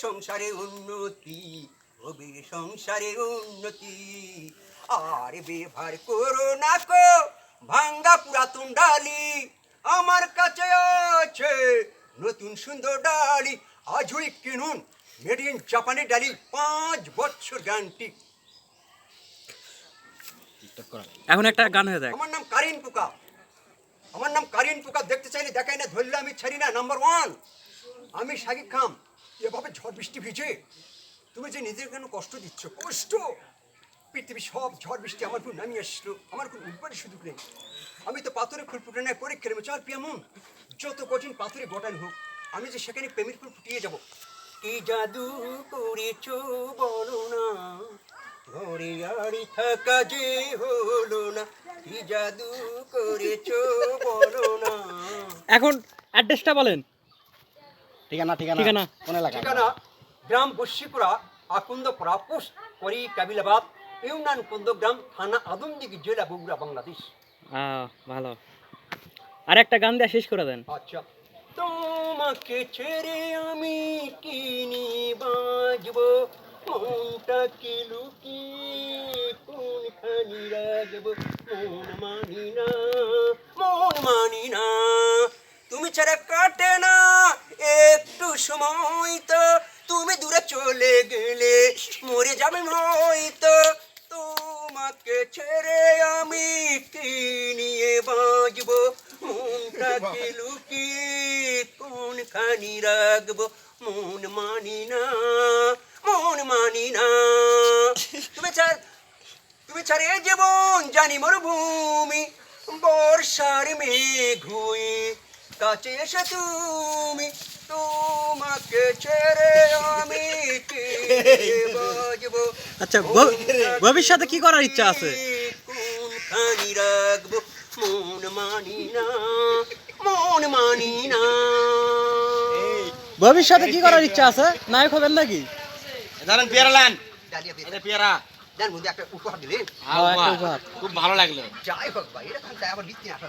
সংসারে উন্নতি, হবে সংসারে উন্নতি। আর ব্যবহার করো না কো ভাঙ্গা পুরাতন ডালি, আমার কাছে আছে নতুন সুন্দর ডালি। আজই কিনুন মেড ইন জাপানের ডালি, 5 বছর গ্যারান্টি। এখন একটা গান হয়ে যাক। আমার নাম কারিন পোকা, আমার নাম কারিন পোকা। দেখতে চাইলে দেখাই না, ধরলে আমি ছাড়ি না। নাম্বার 1 আমি শাকিব খান। এভাবে ঝড় বৃষ্টি ভিজে তুমি যে নিজের কেন কষ্ট দিচ্ছ, কষ্ট। পৃথিবী সব ঝড় বৃষ্টি আমার উপর নামিয়ে আসলো, আমার কোনো উঠবার সুযোগ নেই। আমি তো পাথরে ফুল ফুটানোর পরীক্ষা নেবো। চার পিয়ামন যত কঠিন পাথরে গটান হোক, আমি যে সেখানে প্রেমের ফুল ফুটিয়ে যাব। কি জাদু করেছ বলো না, ঘরে আড়ি থাকা যে হলো না। কি জাদু করেছ বলো না। এখন অ্যাড্রেসটা বলেন। ঠিকানা ঠিকানা? কোন এলাকা? ঠিকানা গ্রাম বস্যিপুরা, আকুন্দপুরা, পোস্ট করি কাবিলাবাদ, ইউনিয়ন কুন্দগ্রাম, থানা আদমদিঘি, জেলা বগুড়া, বাংলাদেশ। ভালো। আর একটা গান দিয়ে শেষ করে দেন। আচ্ছা। তোমাকে ছেড়ে আমি কি নিয়ে বাঁচবো, মনটাকে লুকিয়ে কোনখানি রাখবো। মন মানি না, মন মানি না, তুমি ছাড়া কাটে না একটু সময় তো। তুমি দূরে চলে গেলে মরে যাবে হয়তো। তোমাকে ছেড়ে আমি কি নিয়ে বাঁচবো, মনটাকে লুকিয়ে কোনখানি রাখবো। মন মানি না, মন মানি না, তুমি ছাড়ে জীবন জানি মরুভূমি। বর্ষার মেঘ হয়ে কাছে এসে তুমি, তোমাকে ছেড়ে আমি কি বাজবো। আচ্ছা, ভবিষ্যতে কি করার ইচ্ছা আছে? কোনখানি রাখবো, মন মানি না, মন মানি না। ভবিষ্যতে কি করার ইচ্ছা আছে? নায়ক হবেন নাকি? ধরেন পেয়ারা ল্যান্ড, ডালিয়া পেয়ে পেয়ারা যার মধ্যে একটা উপহার দিলেন, একটা উপহার। খুব ভালো লাগলো। যাই হোক ভাই, এটা আবার লিখতে আসা